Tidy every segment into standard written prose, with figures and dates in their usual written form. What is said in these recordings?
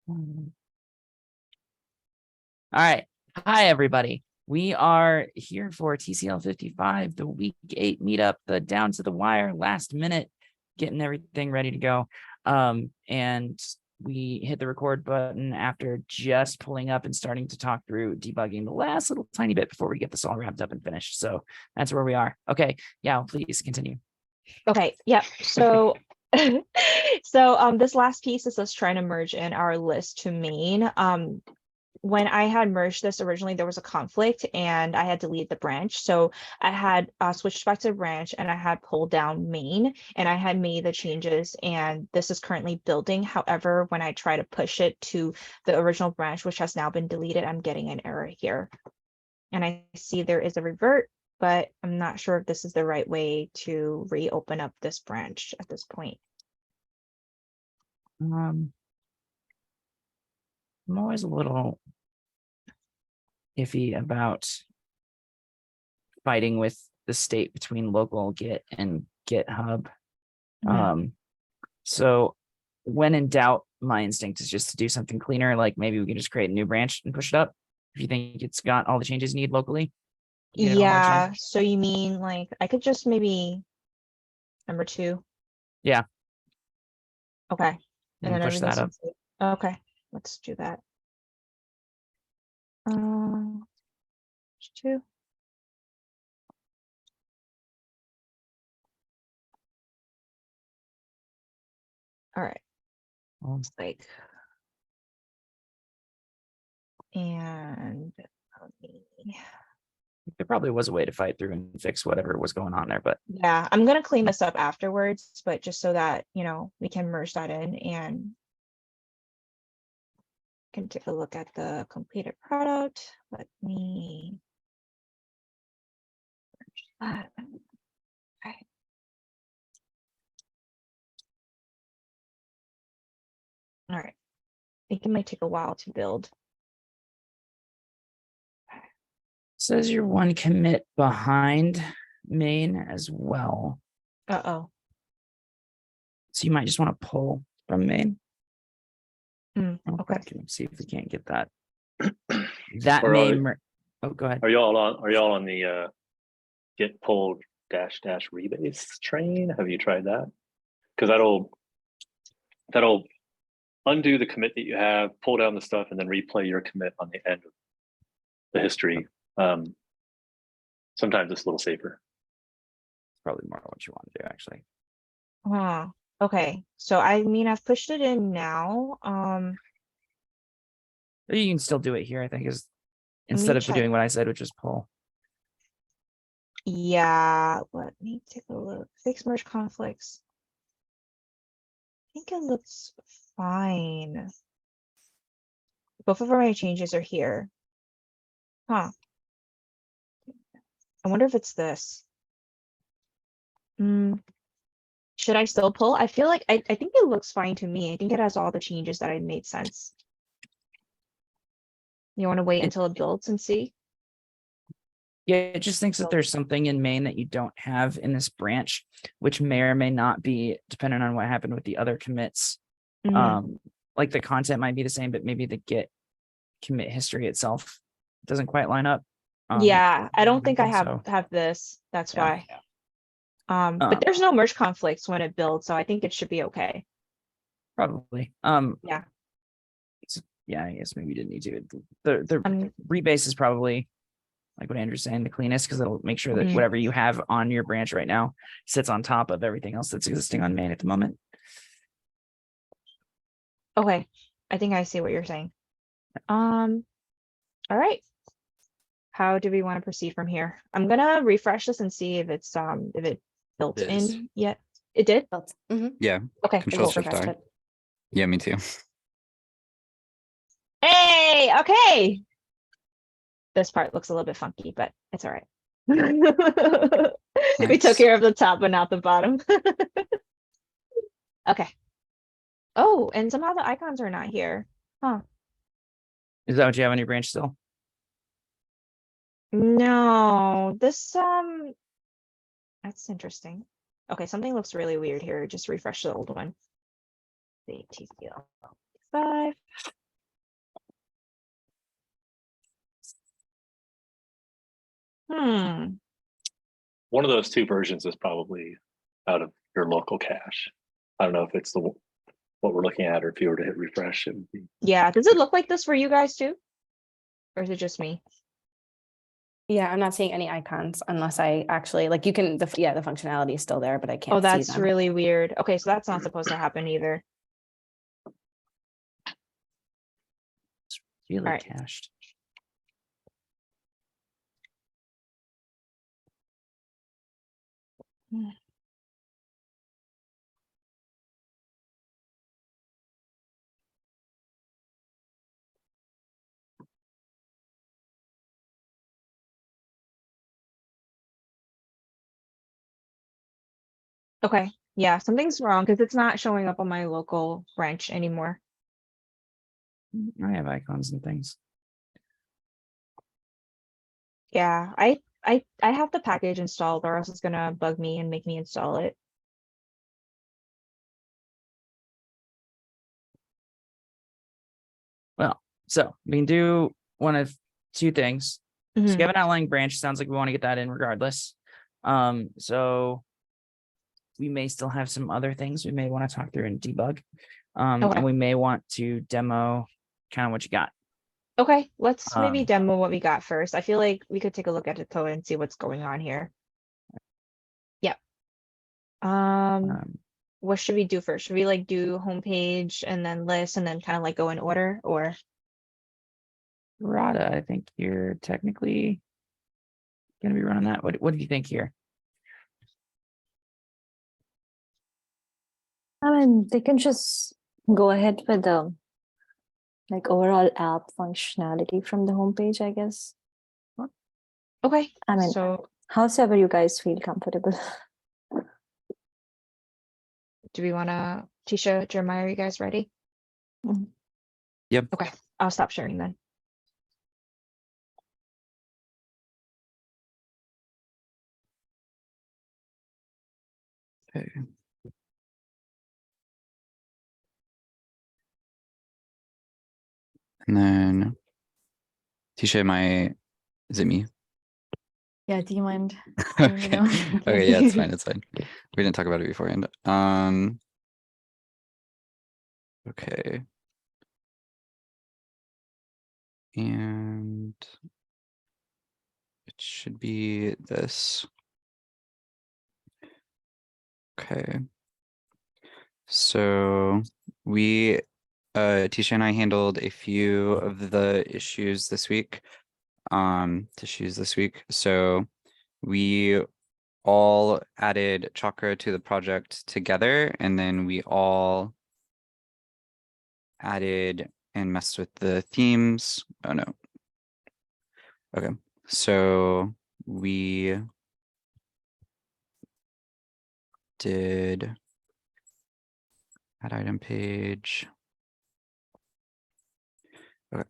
All right. Hi, everybody. We are here for TCL 55, the week 8 meetup, the down to the wire, last minute, getting everything ready to go. And we hit the record button after just pulling up and starting to talk through debugging the last little tiny bit before we get this all wrapped up and finished. So that's where we are. Okay. Yeah, please continue. Okay, yeah. So this last piece is us trying to merge in our list to main. When I had merged this originally, there was a conflict and I had deleted the branch. So I had switched back to the branch and I had pulled down main and I had made the changes, and this is currently building. However, when I try to push it to the original branch, which has now been deleted, I'm getting an error here. And I see there is a revert, but I'm not sure if this is the right way to reopen up this branch at this point. I'm always a little iffy about fighting with the state between local Git and GitHub. So when in doubt, my instinct is just to do something cleaner. Like maybe we can just create a new branch and push it up if you think it's got all the changes you need locally. Yeah, so you mean like I could just maybe number 2? Yeah. Okay. And then push that up. Okay, let's do that. 2. All right. It's like, and there probably was a way to fight through and fix whatever was going on there, but yeah, I'm gonna clean this up afterwards, but just so that we can merge that in and can take a look at the completed product. Let me merge that. Okay. All right. I think it might take a while to build. says you're one commit behind main as well. Uh-oh. So you might just want to pull from main. Okay. See if we can't get that. That may. Oh, go ahead. Are y'all on the get pull dash rebase train? Have you tried that? Because that'll undo the commit that you have, pull down the stuff, and then replay your commit on the end of the history. Sometimes it's a little safer. It's probably more what you want to do, actually. Okay. So I mean, I've pushed it in now. You can still do it here, I think, is instead of doing what I said, which is pull. Yeah, let me take a look. Fix merge conflicts. I think it looks fine. Both of my changes are here. I wonder if it's this. Should I still pull? I feel like I think it looks fine to me. I think it has all the changes that I made sense. You want to wait until it builds and see? Yeah, it just thinks that there's something in main that you don't have in this branch, which may or may not be dependent on what happened with the other commits. Like the content might be the same, but maybe the Git commit history itself doesn't quite line up. Yeah, I don't think I have this. That's why. But there's no merge conflicts when it builds, so I think it should be okay. Probably. Yeah. Yeah, I guess maybe you didn't need to. The rebase is probably, like what Andrew's saying, the cleanest, because it'll make sure that whatever you have on your branch right now sits on top of everything else that's existing on main at the moment. Okay, I think I see what you're saying. All right. How do we want to proceed from here? I'm gonna refresh this and see if it's if it built in yet. It did? Yeah. Okay. Control-Shift-I. Yeah, me too. Hey, okay. This part looks a little bit funky, but it's all right. We took care of the top, but not the bottom. Okay. Oh, and somehow the icons are not here. Is that what you have on your branch still? No, this that's interesting. Okay, something looks really weird here. Just refresh the old one. The TCL. 5. Hmm. One of those two versions is probably out of your local cache. I don't know if it's what we're looking at, or if you were to hit refresh, it would be. Yeah. Does it look like this for you guys too? Or is it just me? Yeah, I'm not seeing any icons unless I actually like you can the functionality is still there, but I can't Oh, see that's them. really weird. Okay, so that's not supposed to happen either. Really Alright. cached. Okay, yeah, something's wrong because it's not showing up on my local branch anymore. I have icons and things. Yeah, I have the package installed, or else it's gonna bug me and make me install it. Well, so we can do one of two things. So Mhm. we have an outlying branch. Sounds like we want to get that in regardless. So we may still have some other things we may want to talk through and debug. Okay. And we may want to demo kind of what you got. Okay, let's maybe Um, demo what we got first. I feel like we could take a look at it though and see what's going on here. Yep. What should we do first? Should we like do homepage and then list and then kind of like go in order, or? Rada, I think you're technically gonna be running that. What do you think here? I mean, they can just go ahead with the like overall app functionality from the homepage, I guess. Okay, I mean, so howsoever you guys feel comfortable. do we want to, Tisha, Jeremiah, are you guys ready? Mhm. Yep. Okay, I'll stop sharing then. Okay. And then Tisha, is it me? Yeah, do you mind? letting me Okay. know? Okay, yeah, it's fine, it's fine. We didn't talk about it beforehand. Okay. And it should be this. Okay. So we Tisha and I handled a few of the issues this week. So we all added Chakra to the project together, and then we all added and messed with the themes. Oh no. Okay. So we did add item page. Okay.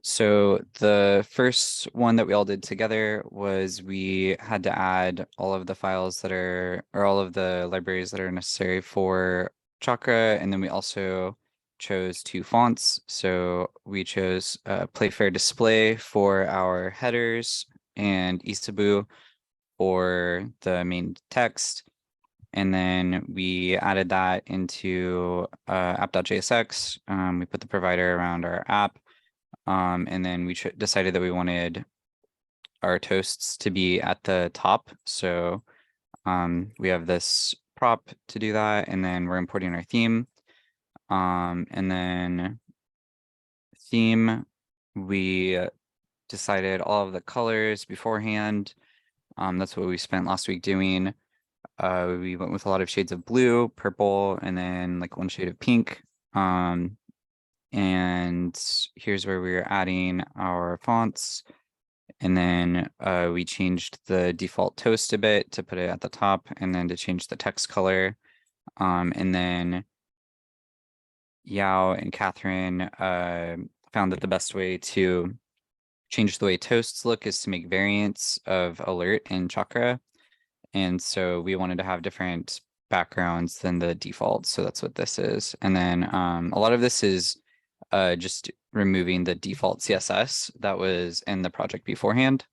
So the first one that we all did together was we had to add all of the files that are, or all of the libraries that are necessary for Chakra, and then we also chose 2 fonts. So we chose Playfair Display for our headers and Isabu for the main text. And then we added that into app.jsx. We put the provider around our app. And then we decided that we wanted our toasts to be at the top. So we have this prop to do that, and then we're importing our theme. And then theme, we decided all of the colors beforehand. That's what we spent last week doing. We went with a lot of shades of blue, purple, and then like 1 shade of pink. And here's where we're adding our fonts. And then we changed the default toast a bit to put it at the top, and then to change the text color. And then Yao and Catherine found that the best way to change the way toasts look is to make variants of alert in Chakra. And so we wanted to have different backgrounds than the default. So that's what this is. And then a lot of this is just removing the default CSS that was in the project beforehand.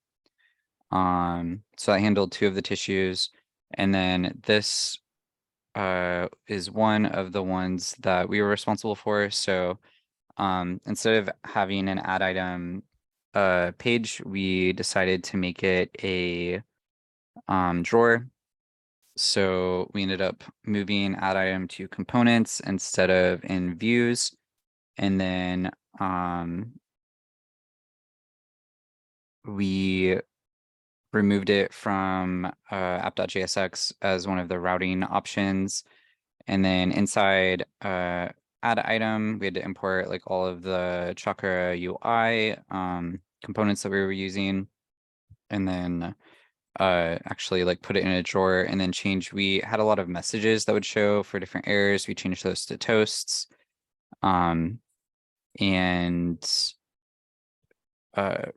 So I handled 2 of the tissues, and then this is one of the ones that we were responsible for. So instead of having an add item page, we decided to make it a drawer. So we ended up moving add item to components instead of in views. And then we removed it from app.jsx as one of the routing options. And then inside add item, we had to import like all of the Chakra UI components that we were using. And then actually like put it in a drawer and then change. We had a lot of messages that would show for different errors. We changed those to toasts. And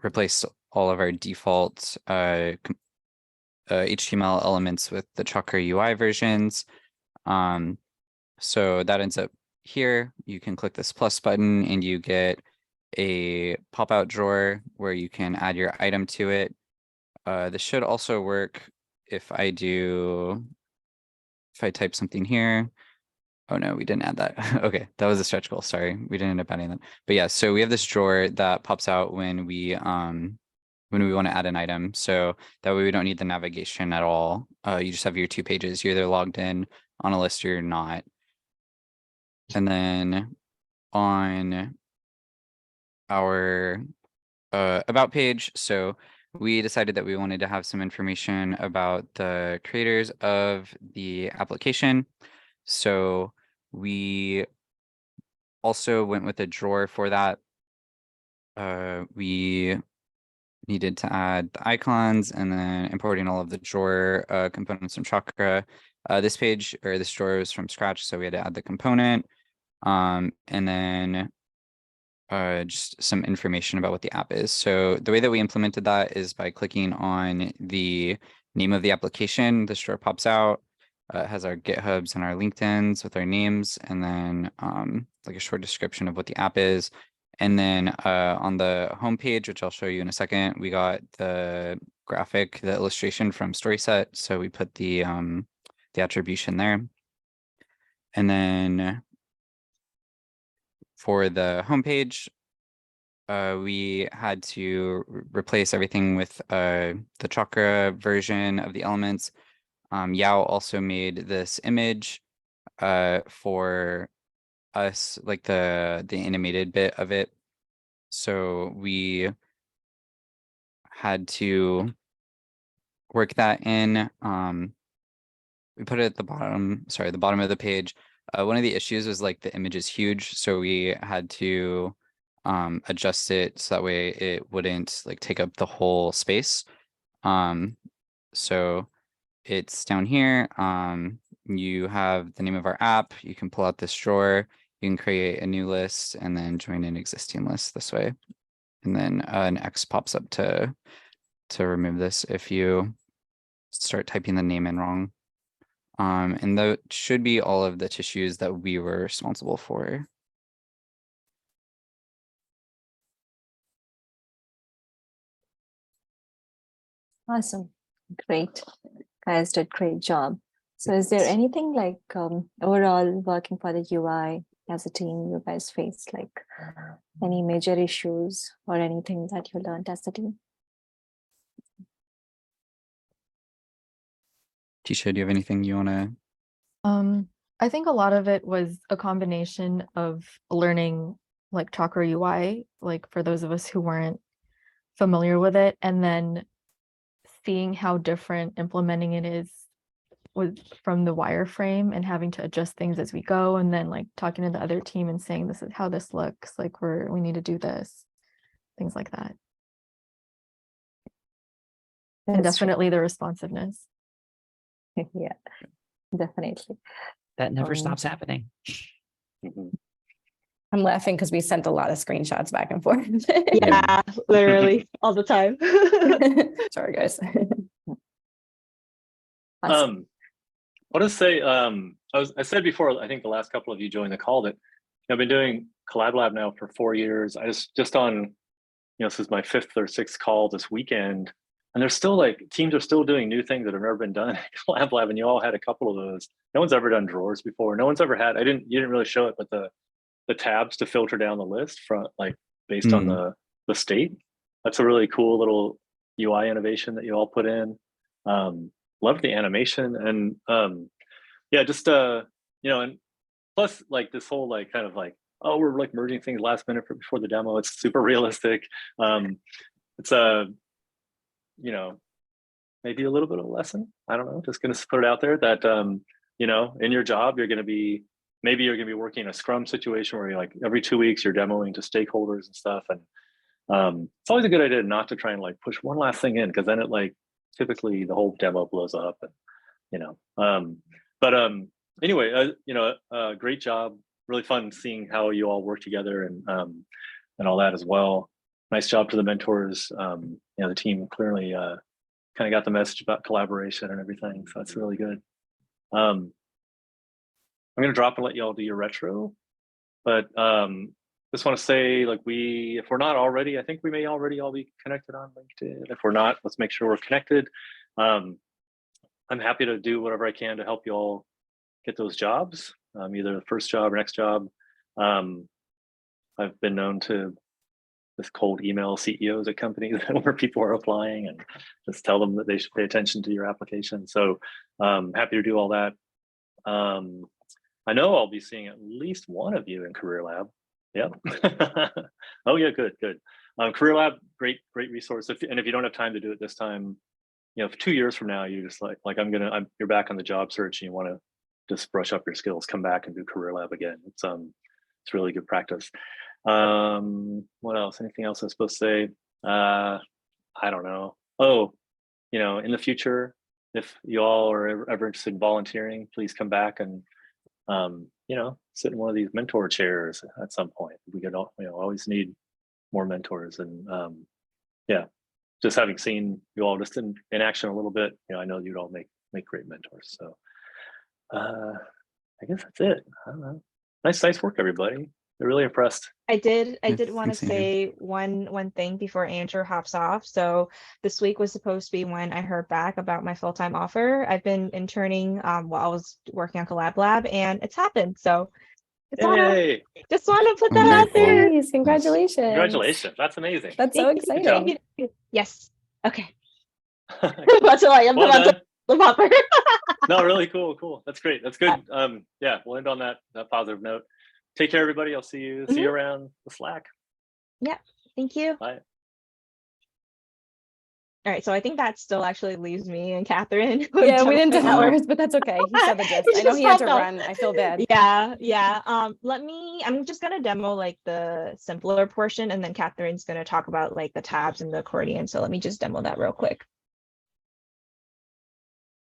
replaced all of our default HTML elements with the Chakra UI versions. So that ends up here. You can click this plus button and you get a pop-out drawer where you can add your item to it. This should also work if I type something here. Oh no, we didn't add that. Okay, that was a stretch goal. Sorry, we didn't end up adding that. But yeah, so we have this drawer that pops out when we want to add an item. So that way we don't need the navigation at all. You just have your 2 pages. You're either logged in on a list or you're not. And then on our about page, so we decided that we wanted to have some information about the creators of the application. So we also went with a drawer for that. We needed to add the icons and then importing all of the drawer components from Chakra. This page or this drawer was from scratch, so we had to add the component. And then just some information about what the app is. So the way that we implemented that is by clicking on the name of the application. This drawer pops out. It has our GitHubs and our LinkedIn's with our names, and then like a short description of what the app is. And then on the homepage, which I'll show you in a second, we got the graphic, the illustration from StorySet. So we put the attribution there. And then for the homepage, we had to replace everything with the Chakra version of the elements. Yao also made this image for us, like the animated bit of it. So we had to work that in. We put it at the bottom, the bottom of the page. One of the issues was like the image is huge, so we had to adjust it so that way it wouldn't like take up the whole space. So it's down here. You have the name of our app. You can pull out this drawer. You can create a new list and then join an existing list this way. And then an X pops up to remove this if you start typing the name in wrong. And that should be all of the tissues that we were responsible for. Awesome. Great. Guys did great job. So is there anything like overall working for the UI as a team you guys faced, like any major issues or anything that you learned as a team? Tisha, do you have anything you want to? I think a lot of it was a combination of learning like Chakra UI, like for those of us who weren't familiar with it, and then seeing how different implementing it is from the wireframe and having to adjust things as we go, and then like talking to the other team and saying this is how this looks, like we need to do this, things like that. And That's true. definitely the responsiveness. Yeah, definitely. That never stops happening. Mhm. I'm laughing because we sent a lot of screenshots back and forth. Yeah, literally all the time. Sorry, guys. Awesome. I'll just say, I said before, I think the last couple of you joined the call that I've been doing Collab Lab now for 4 years. I just on, this is my 5th or 6th call this weekend, and there's still like teams are still doing new things that have never been done at Collab Lab, and you all had a couple of those. No one's ever done drawers before. No one's ever had. You didn't really show it, but the tabs to filter down the list from like based on the state. That's a really cool little UI innovation that you all put in. Love the animation and yeah, just and plus like this whole like kind of like, oh, we're like merging things last minute before the demo. It's super realistic. It's maybe a little bit of a lesson. I don't know. Just gonna put it out there that in your job you're gonna be working in a Scrum situation where you're like every 2 weeks you're demoing to stakeholders and stuff. And it's always a good idea not to try and like push one last thing in, because then it like typically the whole demo blows up. And anyway, great job. Really fun seeing how you all work together and all that as well. Nice job to the mentors. The team clearly kind of got the message about collaboration and everything, so that's really good. I'm gonna drop and let you all do your retro, but just want to say, like, if we're not already, I think we may already all be connected on LinkedIn. If we're not, let's make sure we're connected. I'm happy to do whatever I can to help you all get those jobs, either the first job or next job. I've been known to just cold email CEOs at companies where people are applying and just tell them that they should pay attention to your application. So happy to do all that. I know I'll be seeing at least one of you in Career Lab. Yep. Oh yeah, good. Career Lab, great resource. If you don't have time to do it this time, if 2 years from now you're just like you're back on the job search and you want to just brush up your skills, come back and do Career Lab again. It's really good practice. What else? Anything else I'm supposed to say? I don't know. Oh, in the future, if you all are ever interested in volunteering, please come back and sit in one of these mentor chairs at some point. We could always need more mentors. And just having seen you all just in action a little bit, I know you'd all make great mentors. So I guess that's it. I don't know. Nice work, everybody. I'm really impressed. I did want to thanks, Andrew. say one thing before Andrew hops off. So this week was supposed to be when I heard back about my full-time offer. I've been interning while I was working on Collab Lab, and it's happened. So just want to put that out there. Nice, congratulations. Congratulations. That's amazing. That's so exciting. Yes. Okay. That's all I am. Well done. The popper. No, really cool. That's great. That's good. We'll end on that positive note. Take care, everybody. I'll see you around the Slack. Yeah. Thank you. Bye. All right, so I think that still actually leaves me and Catherine. Yeah, we didn't do ours, but that's okay. He said the gist. I know he had to run. I feel bad. Yeah. I'm just gonna demo like the simpler portion, and then Catherine's gonna talk about like the tabs and the accordion. So let me just demo that real quick.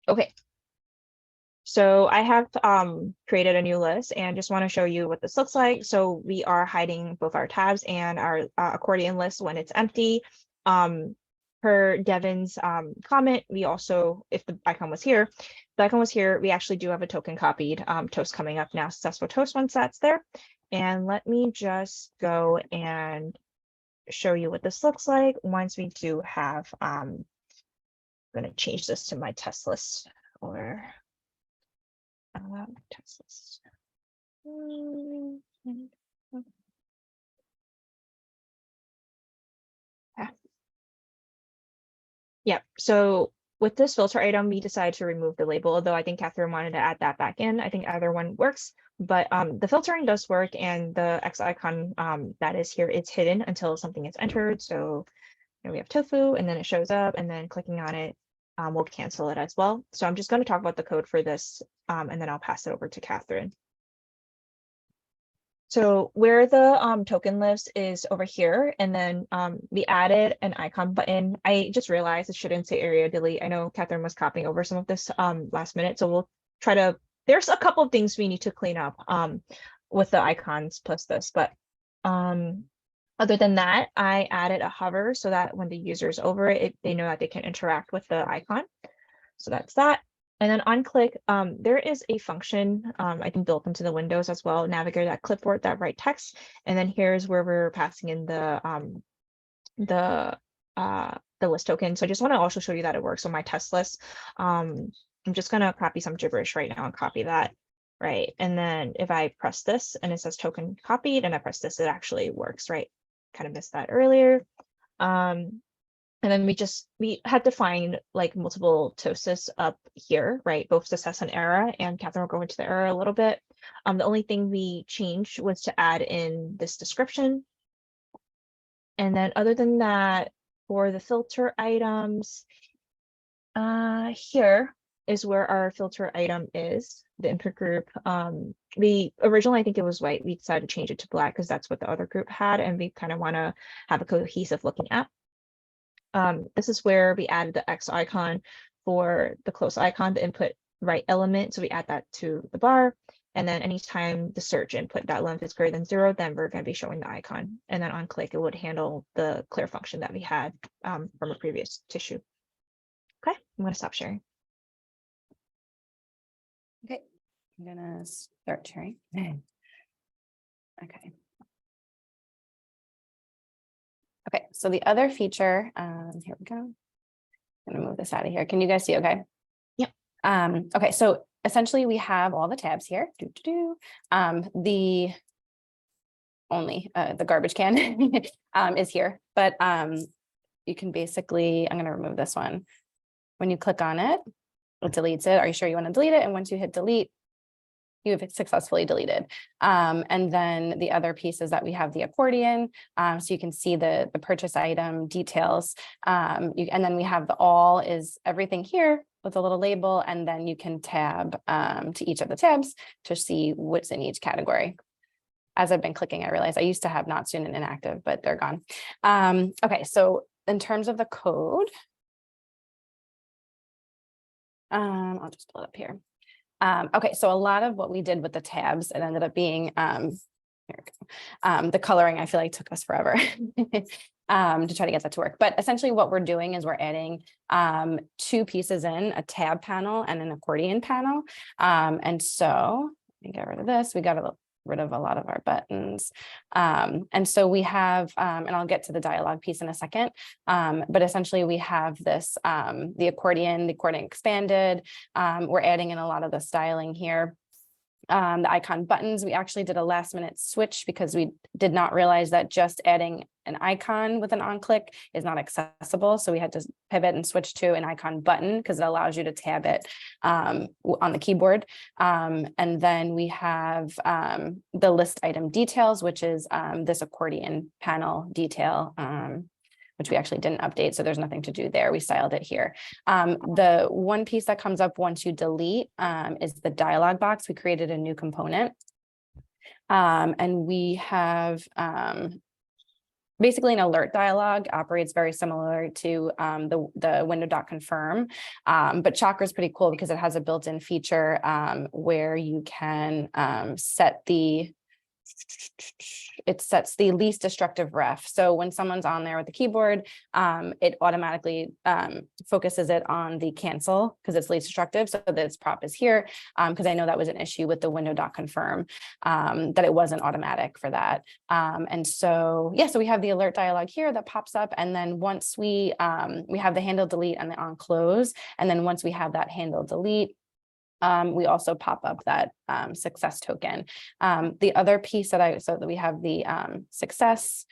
Okay. So I have created a new list and just want to show you what this looks like. So we are hiding both our tabs and our accordion list when it's empty. Per Devin's comment, we also, if the icon was here, we actually do have a token copied. Toast coming up now, successful toast once that's there. And let me just go and show you what this looks like once we do have, I'm going to change this to my test list or test list. Yep. So with this filter item, we decided to remove the label, although I think Catherine wanted to add that back in. I think either one works, but the filtering does work, and the X icon that is here, it's hidden until something is entered. So we have tofu, and then it shows up, and then clicking on it will cancel it as well. So I'm just going to talk about the code for this, and then I'll pass it over to Catherine. So where the token lives is over here, and then we added an icon button. I just realized it shouldn't say area delete. I know Catherine was copying over some of this last minute, so we'll try to, there's a couple of things we need to clean up with the icons plus this, but other than that, I added a hover so that when the user is over it, they know that they can interact with the icon. So that's that. And then on click, there is a function, I think built into the Windows as well, navigate that clipboard, that write text. And then here's where we're passing in the list token. So I just want to also show you that it works on my test list. I'm just gonna copy some gibberish right now and copy that. Right. And then if I press this and it says token copied and I press this, it actually works, right? Kind of missed that earlier. And then we had to find like multiple TOSIS up here, right? Both success and error, and Catherine will go into the error a little bit. The only thing we changed was to add in this description. And then other than that, for the filter items, here is where our filter item is, the input group. We originally, I think it was white. We decided to change it to black because that's what the other group had, and we kind of want to have a cohesive looking app. This is where we added the X icon for the close icon, the input right element. So we add that to the bar. And then anytime the search input that length is greater than 0, then we're going to be showing the icon. And then on click, it would handle the clear function that we had from a previous tissue. Okay, I'm going to stop sharing. Okay, I'm gonna start sharing. Okay. Okay, so the other feature, here we go. I'm gonna move this out of here. Can you guys see okay? Yep. Okay, so essentially we have all the tabs here. The garbage can is here, but you can basically, I'm gonna remove this one. When you click on it, it deletes it. Are you sure you want to delete it? And once you hit delete, you have successfully deleted. And then the other piece is that we have the accordion. So you can see the purchase item details. And then we have the all is everything here with a little label. And then you can tab to each of the tabs to see what's in each category. As I've been clicking, I realized I used to have not soon and inactive, but they're gone. Okay, so in terms of the code, I'll just pull it up here. Okay, so a lot of what we did with the tabs, it ended up being, here we go. The coloring, I feel like took us forever to try to get that to work. But essentially what we're doing is we're adding 2 pieces in, a tab panel and an accordion panel. And so let me get rid of this. We got rid of a lot of our buttons. And so we have, and I'll get to the dialogue piece in a second, but essentially we have this, the accordion expanded. We're adding in a lot of the styling here. The icon buttons, we actually did a last minute switch because we did not realize that just adding an icon with an on click is not accessible. So we had to pivot and switch to an icon button because it allows you to tab it on the keyboard. And then we have the list item details, which is this accordion panel detail, which we actually didn't update. So there's nothing to do there. We styled it here. The one piece that comes up once you delete is the dialog box. We created a new component. And we have basically an alert dialog operates very similar to the window.confirm. But Chakra is pretty cool because it has a built-in feature where you can set it sets the least destructive ref. So when someone's on there with the keyboard, it automatically focuses it on the cancel because it's least destructive. So this prop is here because I know that was an issue with the window.confirm that it wasn't automatic for that. And so, yeah, so we have the alert dialog here that pops up. And then once we have the handle delete and the on close. And then once we have that handle delete, we also pop up that success token. The other piece that so that we have the success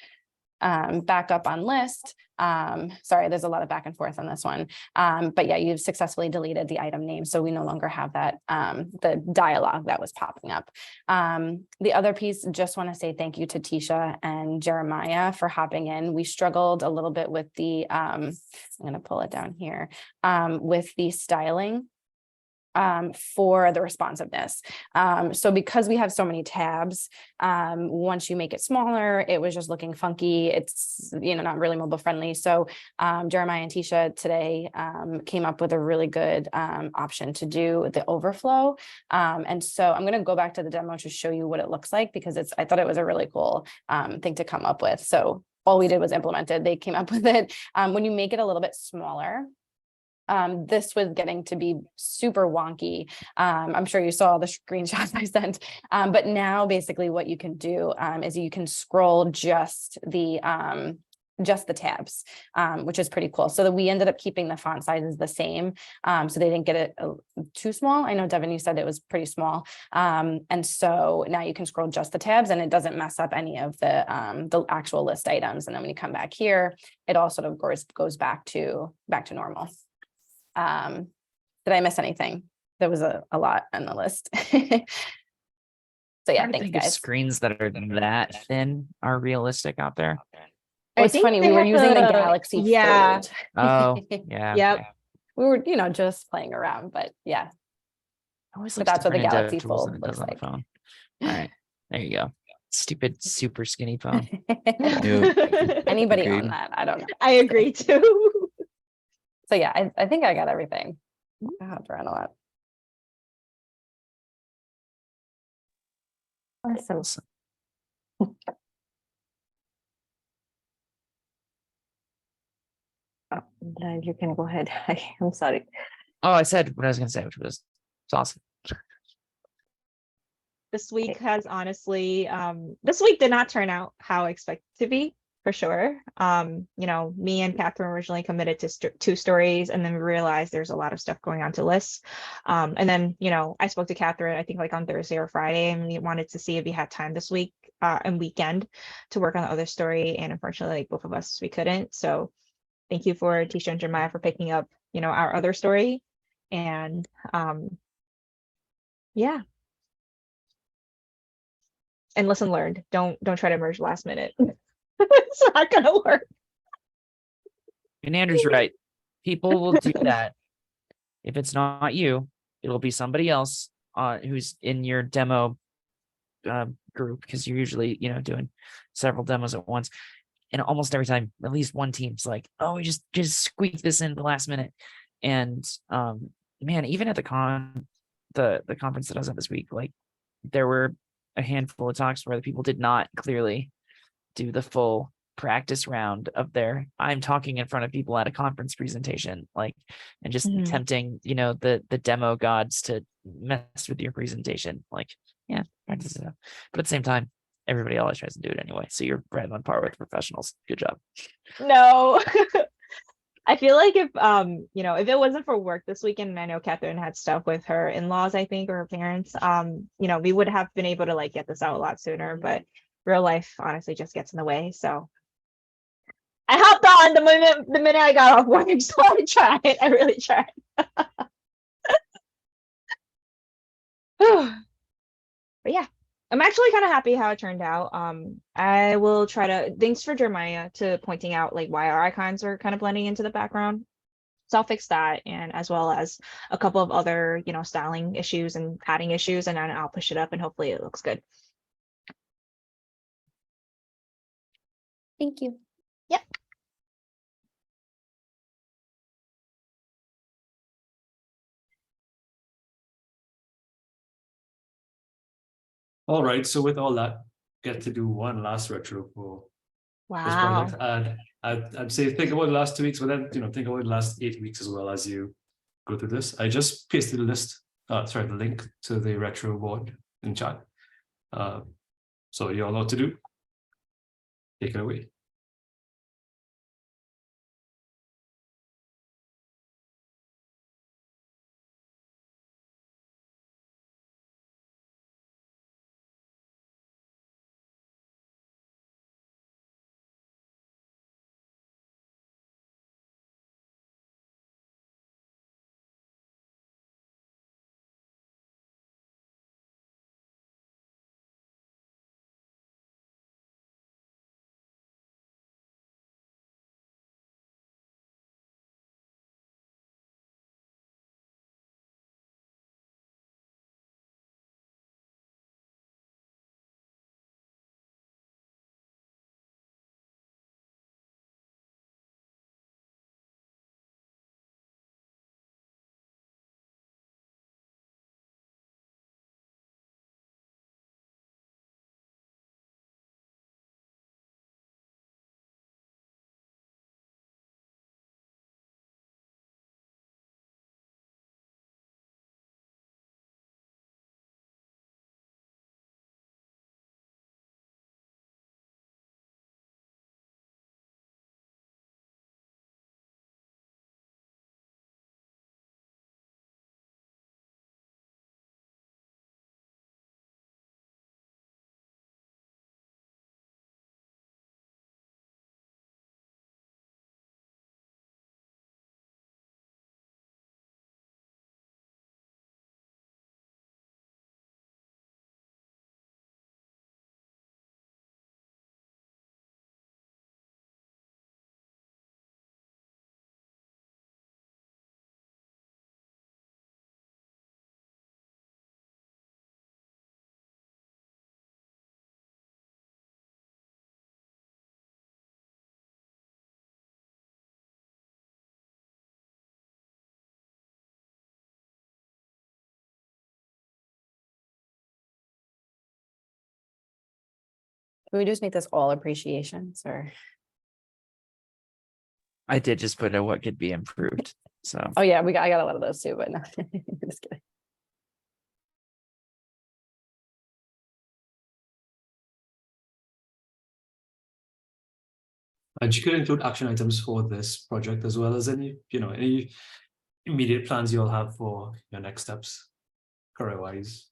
backup on list. Sorry, there's a lot of back and forth on this one. But yeah, you've successfully deleted the item name. So we no longer have that, the dialogue that was popping up. The other piece, just want to say thank you to Tisha and Jeremiah for hopping in. We struggled a little bit with the, I'm going to pull it down here, with the styling for the responsiveness. So because we have so many tabs, once you make it smaller, it was just looking funky. It's, not really mobile friendly. So Jeremiah and Tisha today came up with a really good option to do the overflow. And so I'm going to go back to the demo to show you what it looks like, because I thought it was a really cool thing to come up with. So all we did was implement it. They came up with it. When you make it a little bit smaller, This was getting to be super wonky. I'm sure you saw the screenshots I sent, but now basically what you can do is you can scroll just the tabs, which is pretty cool. So that we ended up keeping the font sizes the same. So they didn't get it too small. I know Devin, you said it was pretty small. And so now you can scroll just the tabs and it doesn't mess up any of the actual list items. And then when you come back here, it all sort of goes back to normal. Did I miss anything? There was a lot on the list. So yeah, I thanks think if guys. screens that are that thin are realistic out there. Well, it's think funny, we they were have using the Galaxy yeah. Fold. Oh, yeah. Yep. We were, just playing around, but yeah. Always But looks that's what the different in Galaxy DevTools Fold than it does looks on the like. phone. All right, there you go. Stupid, super skinny phone. Anybody Agreed. on that? I don't know. I agree too. So yeah, I think I got everything. I hopped around a lot. Awesome. Lyle, you can go ahead. I'm sorry. Oh, I said what I was going to say, which was it's awesome. This week has honestly, this week did not turn out how I expected to be, for sure. Me and Catherine originally committed to 2 stories, and then we realized there's a lot of stuff going on to lists. And then, I spoke to Catherine, I think like on Thursday or Friday, and we wanted to see if we had time this week and weekend to work on the other story. And unfortunately, like both of us, we couldn't. So thank you for Tisha and Jeremiah for picking up, our other story. And yeah. And lesson learned, don't try to merge last minute. It's not gonna work. And Andrew's right. People will do that. If it's not you, it'll be somebody else who's in your demo group, because you're usually, doing several demos at once. And almost every time, at least one team's like, "Oh, we just squeak this in the last minute." And man, even at the conference that I was at this week, like there were a handful of talks where the people did not clearly do the full practice round of their I'm talking in front of people at a conference presentation, like, and just tempting, the demo gods to mess with your presentation. Like, yeah, practice it out. But at the same time, everybody always tries to do it anyway. So you're right on par with professionals. Good job. No. I feel like if it wasn't for work this weekend, and I know Catherine had stuff with her in-laws, I think, or her parents, we would have been able to like get this out a lot sooner, but real life honestly just gets in the way. So I hopped on the minute I got off work, so I tried. I really tried. But yeah, I'm actually kind of happy how it turned out. I will try to, thanks for Jeremiah to pointing out like why our icons are kind of blending into the background. So I'll fix that, and as well as a couple of other, styling issues and padding issues, and then I'll push it up and hopefully it looks good. Thank you. Yep. All right, so with all that, get to do one last retro for this Wow. project. And I'd say think about the last 2 weeks, but then think about the last 8 weeks as well as you go through this. I just pasted the link to the retro board in chat. So you all know what to do. Take it away. Can we just make this all appreciations or? I did just put in what could be improved. So Oh yeah, I got a lot of those too, but no, just kidding. And you could include action items for this project as well as any, any immediate plans you'll have for your next steps, career-wise.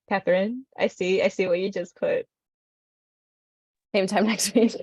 Catherine, I see what you just put. Same time next week.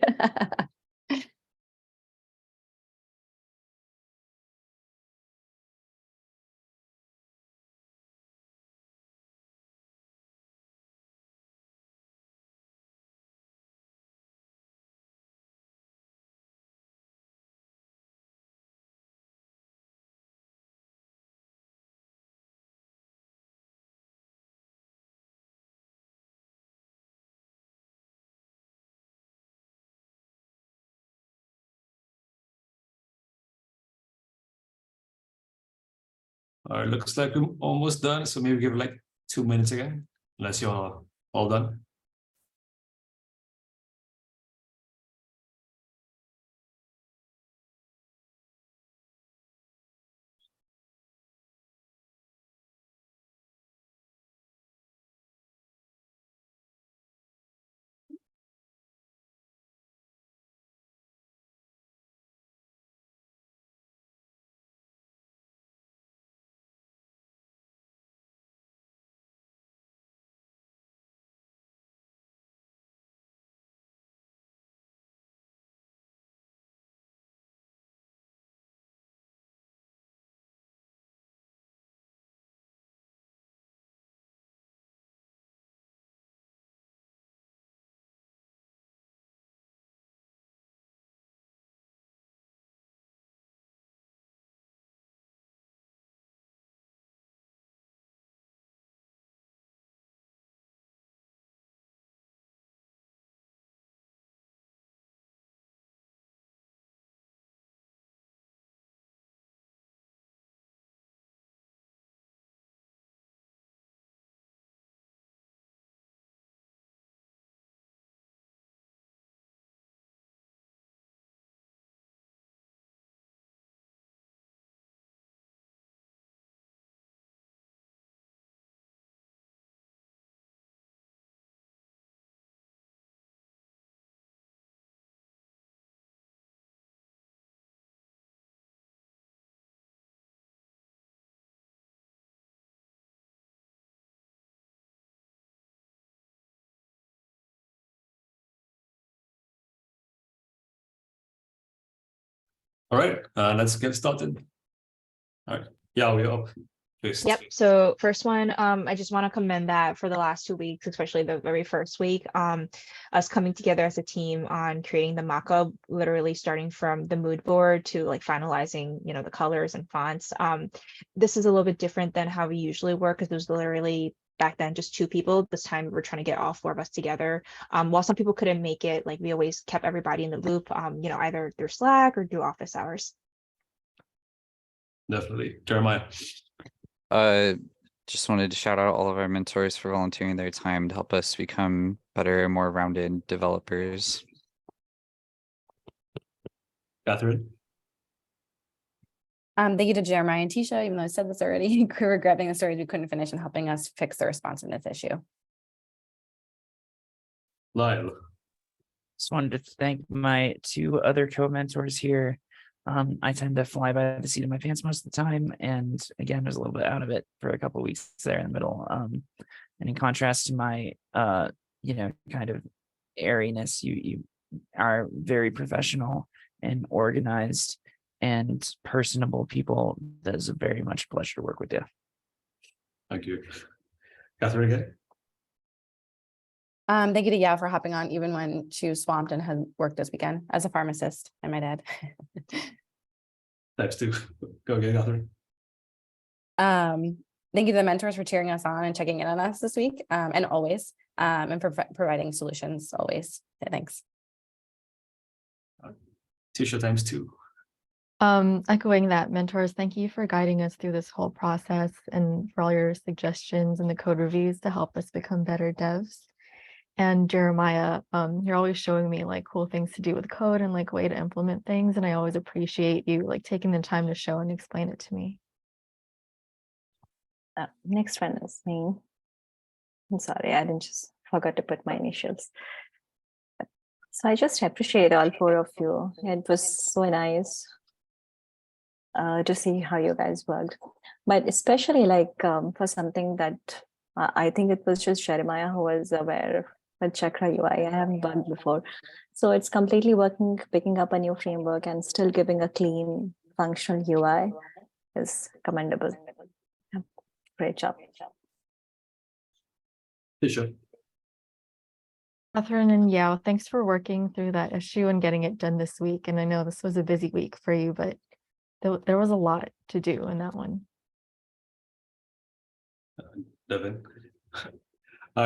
All right, looks like we're almost done. So maybe give it like 2 minutes again, unless you're all done. All right, let's get started. All right, yeah, we're up. Please. Yep. So first one, I just want to commend that for the last 2 weeks, especially the very first week, us coming together as a team on creating the mock-up, literally starting from the mood board to like finalizing, the colors and fonts. This is a little bit different than how we usually work because it was literally back then just 2 people. This time we're trying to get all 4 of us together. While some people couldn't make it, like we always kept everybody in the loop, either through Slack or through office hours. Definitely, Jeremiah. Just wanted to shout out all of our mentors for volunteering their time to help us become better, more rounded developers. Catherine. Thank you to Jeremiah and Tisha, even though I said this already, we were grabbing the stories we couldn't finish and helping us fix the responsiveness issue. Lyle. Just wanted to thank my 2 other co-mentors here. I tend to fly by the seat of my pants most of the time, and again, was a little bit out of it for a couple of weeks there in the middle. And in contrast to my, kind of airiness, you are very professional and organized and personable people. That is a very much pleasure to work with you. Thank you. Catherine again. Thank you to Yao for hopping on even when she was swamped and had work this weekend as a pharmacist, I might add. Types 2. Go again, Catherine. Thank you to the mentors for cheering us on and checking in on us this week, and always, and for providing solutions always. Thanks. Tisha times 2. Echoing that, mentors, thank you for guiding us through this whole process and for all your suggestions and the code reviews to help us become better devs. And Jeremiah, you're always showing me like cool things to do with code and like way to implement things. And I always appreciate you like taking the time to show and explain it to me. Next one is me. I'm sorry, I didn't just forgot to put my initials. So I just appreciate all 4 of you. It was so nice to see how you guys worked, but especially like for something that I think it was just Jeremiah who was aware with Chakra UI. I haven't worked before, so it's completely working, picking up a new framework and still giving a clean functional UI is commendable. Yeah. Great job. Tisha. Catherine and Yao, thanks for working through that issue and getting it done this week. And I know this was a busy week for you, but there was a lot to do in that one. Devin.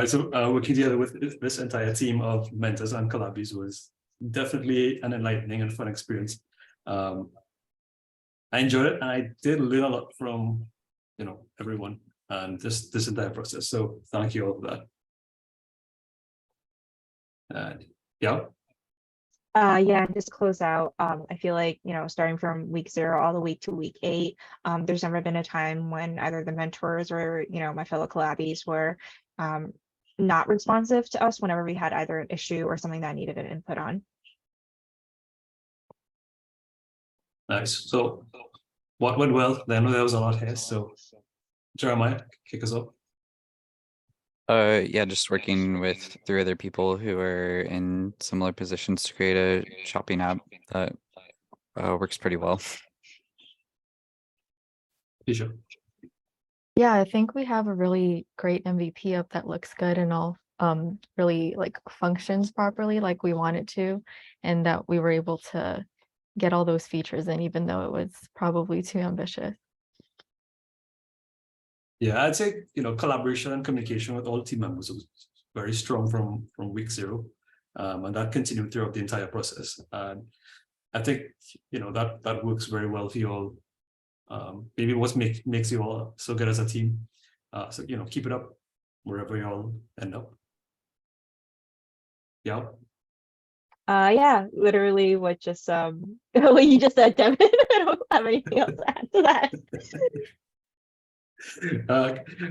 So working together with this entire team of mentors and collabs was definitely an enlightening and fun experience. I enjoyed it, and I did learn a lot from everyone and this entire process. So thank you all for that. And yeah. Yeah, just close out. I feel like, starting from week 0 all the way to week 8, there's never been a time when either the mentors or, my fellow collabs were not responsive to us whenever we had either an issue or something that needed an input on. Nice. So what went well? I know there was a lot here. So Jeremiah, kick us off. Yeah, just working with 3 other people who are in similar positions to create a shopping app that works pretty well. Tisha. Yeah, I think we have a really great MVP up that looks good and all really like functions properly like we want it to, and that we were able to get all those features in even though it was probably too ambitious. Yeah, I'd say collaboration and communication with all team members was very strong from week 0, and that continued throughout the entire process. And I think that works very well for you all. Maybe what makes you all so good as a team. So keep it up wherever you all end up. Yeah. Yeah, literally what just what you just said, Devin. I don't have anything else to add to that.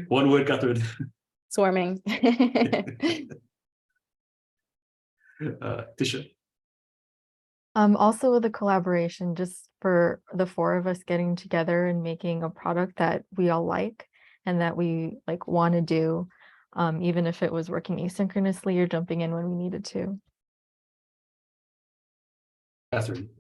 One word, Catherine. Swarming. Tisha. Also with the collaboration, just for the 4 of us getting together and making a product that we all like and that we like want to do, even if it was working asynchronously or jumping in when we needed to. Catherine.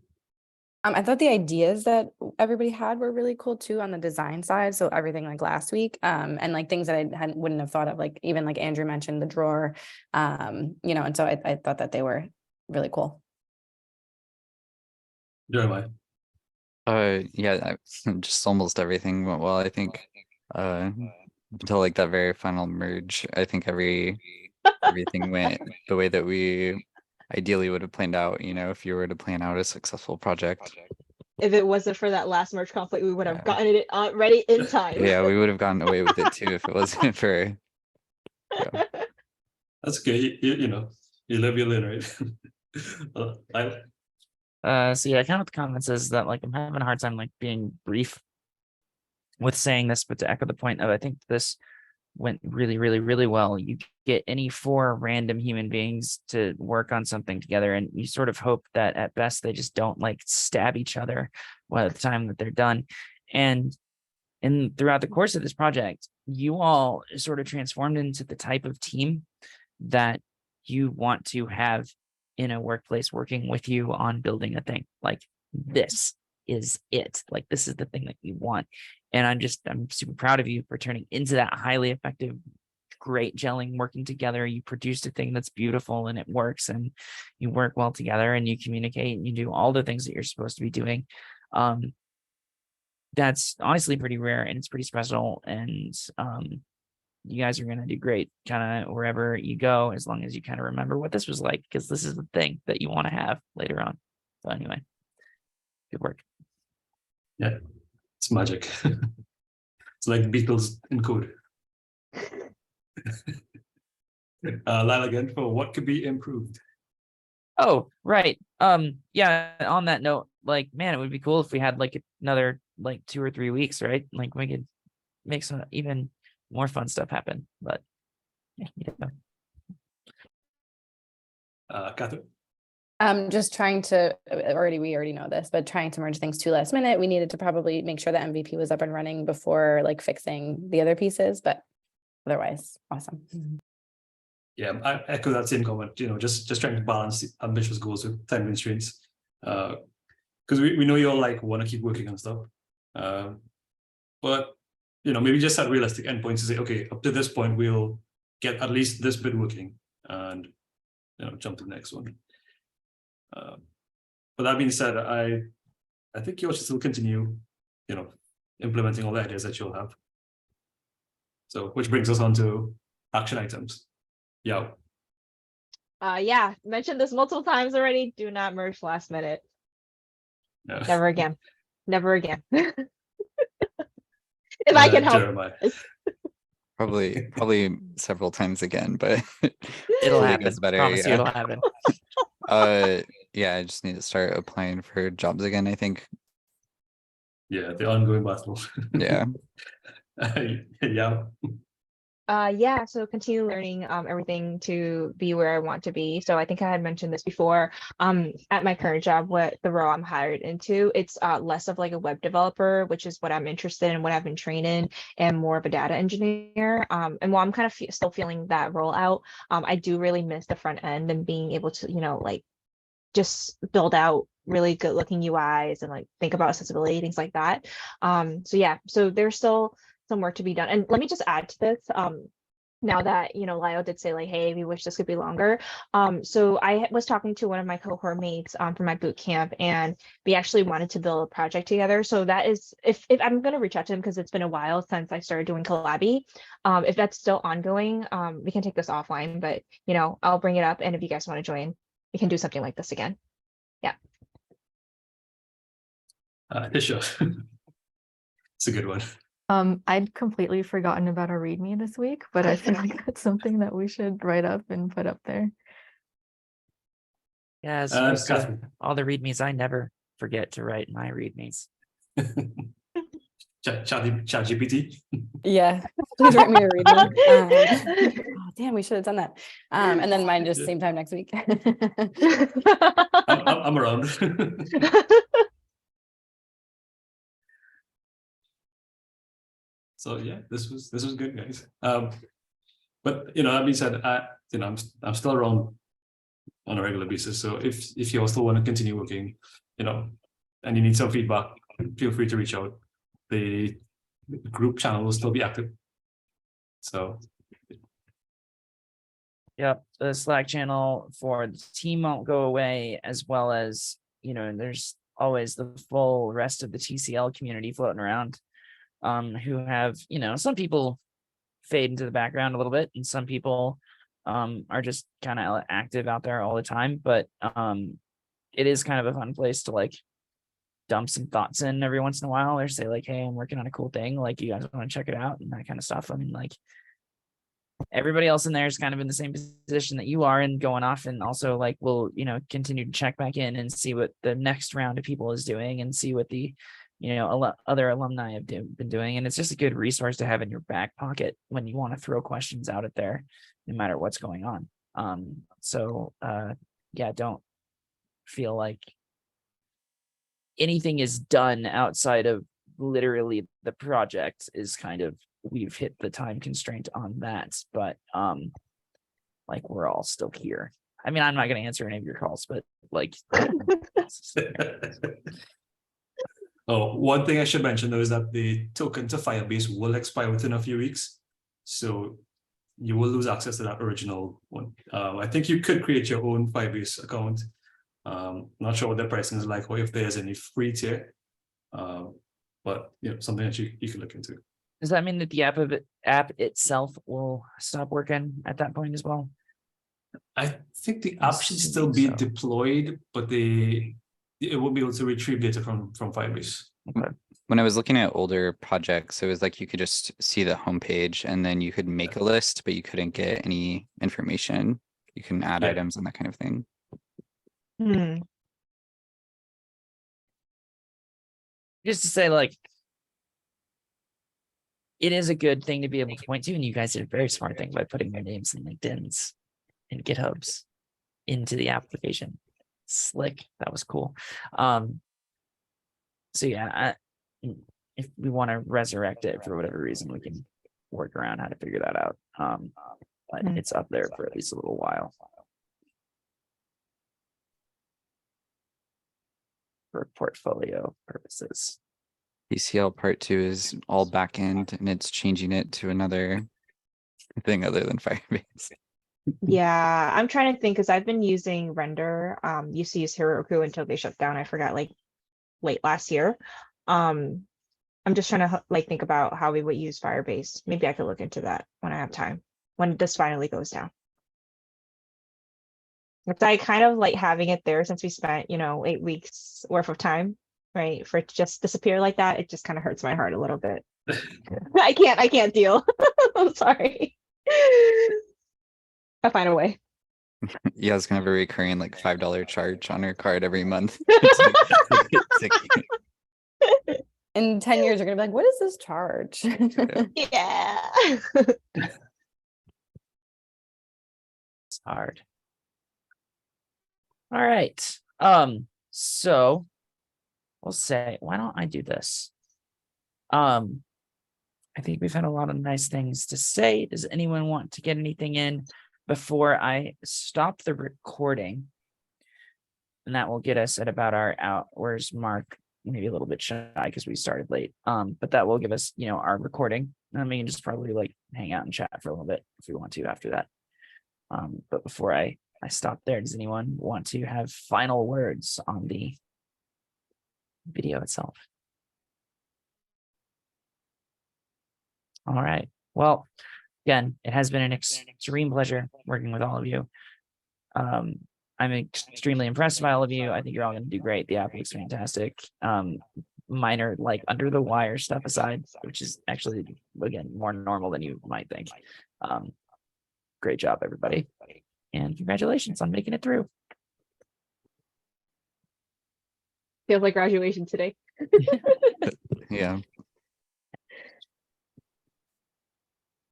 I thought the ideas that everybody had were really cool too on the design side. So everything like last week, and like things that I wouldn't have thought of, like even like Andrew mentioned the drawer, you know, and so I thought that they were really cool. Jeremiah. Yeah, just almost everything went well. I think until like that very final merge, I think everything went the way that we ideally would have planned out, you know, if you were to plan out a successful project. If it wasn't for that last merge conflict, we would have Yeah. gotten it ready in time. Yeah, we would have gotten away with it too if it wasn't for That's okay. You know, you live, you learn, right? So yeah, kind of the comments is that like I'm having a hard time like being brief with saying this, but to echo the point of I think this went really, really, really well. You get any 4 random human beings to work on something together, and you sort of hope that at best they just don't like stab each other by the time that they're done. And throughout the course of this project, you all sort of transformed into the type of team that you want to have in a workplace working with you on building a thing. Like this is it. Like this is the thing that you want. And I'm super proud of you for turning into that highly effective, great gelling, working together. You produced a thing that's beautiful and it works, and you work well together and you communicate and you do all the things that you're supposed to be doing. That's honestly pretty rare and it's pretty special. And you guys are going to do great kind of wherever you go, as long as you kind of remember what this was like, because this is the thing that you want to have later on. So anyway, good work. Yeah, it's magic. It's like Beatles in code. Lyle again for what could be improved. Oh, right. Yeah, on that note, like, man, it would be cool if we had like another like 2 or 3 weeks, right? Like we could make some even more fun stuff happen. But yeah, Catherine. Just trying to we already know this, but trying to merge things too last minute. We needed to probably make sure that MVP was up and running before like fixing the other pieces, but otherwise, awesome. Yeah, I echo that same comment. You know, just trying to balance ambitious goals with time constraints. Because we know you all like want to keep working on stuff. But you know, maybe just set realistic endpoints to say, okay, up to this point, we'll get at least this bit working, and you know, jump to the next one. But that being said, I think you should still continue, you know, implementing all the ideas that you'll have. So, which brings us on to action items. Yeah. Yeah, mentioned this multiple times already. Do not merge last minute. No. Never again. Never again. If I can help. Jeremiah. probably several times again, but it'll I think happen. it's better. Promise you Yeah. it'll happen. Yeah, I just need to start applying for jobs again, I think. Yeah, the ongoing battle. Yeah. Yeah. Yeah, so continue learning everything to be where I want to be. So I think I had mentioned this before. At my current job, what the role I'm hired into, it's less of like a web developer, which is what I'm interested in, what I've been trained in, and more of a data engineer. And while I'm kind of still feeling that role out, I do really miss the front end and being able to, you know, like just build out really good looking UIs and like think about accessibility, things like that. So yeah, so there's still some work to be done. And let me just add to this. Now that, you know, Lyle did say like, hey, we wish this could be longer. So I was talking to one of my cohort mates from my boot camp, and we actually wanted to build a project together. So that is, if I'm going to reach out to him, because it's been a while since I started doing Collab. If that's still ongoing, we can take this offline, but, you know, I'll bring it up. And if you guys want to join, we can do something like this again. Yeah. Tisha. It's a good one. I'd completely forgotten about our README this week, but I feel like that's something that we should write up and put up there. Yeah, as Catherine. all the readmes, I never forget to write my readmes. ChatGPT. Yeah, please write me a readme. Oh, damn, we should have done that. And then mine just same time next week. I'm around. So yeah, this was good, guys. But you know, that being said, you know, I'm still around on a regular basis. So if you all still want to continue working, you know, and you need some feedback, feel free to reach out. The group channel will still be active. So Yep, the Slack channel for the team won't go away, as well as, you know, there's always the full rest of the TCL community floating around, who have, you know, some people fade into the background a little bit, and some people are just kind of active out there all the time. But it is kind of a fun place to like dump some thoughts in every once in a while, or say like, hey, I'm working on a cool thing, like you guys want to check it out, and that kind of stuff. I mean, like, everybody else in there is kind of in the same position that you are, and going off, and also like we'll, you know, continue to check back in and see what the next round of people is doing, and see what the, you know, other alumni have been doing. And it's just a good resource to have in your back pocket when you want to throw questions out at there, no matter what's going on. So yeah, don't feel like anything is done outside of literally the project is kind of, we've hit the time constraint on that, but like we're all still here. I mean, I'm not going to answer any of your calls, but like oh, one thing I should mention though is that the token to Firebase will expire within a few weeks, so you will lose access to that original one. I think you could create your own Firebase account. Not sure what the pricing is like, or if there's any free tier, but you know, something that you can look into. does that mean that the app itself will stop working at that point as well? I think the app should still be deployed, but it will be able to retrieve data from Firebase. Okay. When I was looking at older projects, it was like you could just see the homepage and then you could make a list, but you couldn't get any information. You can add Yeah. items and that kind of thing. Just to say, like, it is a good thing to be able to point to, and you guys did a very smart thing by putting your names and LinkedIn's and GitHubs into the application. Slick. That was cool. So yeah, if we want to resurrect it for whatever reason, we can work around how to figure that out. But it's up there for at least a little while. For portfolio purposes. TCL part 2 is all backend and it's changing it to another thing other than Firebase. Yeah, I'm trying to think because I've been using Render. Used to use Heroku until they shut down. I forgot, like late last year. I'm just trying to like think about how we would use Firebase. Maybe I could look into that when I have time, when this finally goes down. But I kind of like having it there since we spent, you know, 8 weeks worth of time, right? For it to just disappear like that, it just kind of hurts my heart a little bit. I can't deal. I'm sorry. I'll find a way. Yeah, it's gonna have a recurring like $5 charge on her card every month. In 10 years, you're gonna be like, what is this charge? Yeah. It's hard. All right. So we'll say, why don't I do this? I think we've had a lot of nice things to say. Does anyone want to get anything in before I stop the recording? And that will get us at about our hours mark, maybe a little bit shy because we started late. But that will give us, you know, our recording. And we can just probably like hang out and chat for a little bit if we want to after that. But before I stop there, does anyone want to have final words on the video itself? All right. Well, again, it has been an extreme pleasure working with all of you. I'm extremely impressed by all of you. I think you're all going to do great. The app looks fantastic. Minor, like under the wire stuff aside, which is actually, again, more normal than you might think. Great job, everybody. And congratulations on making it through. Feels like graduation today. Yeah.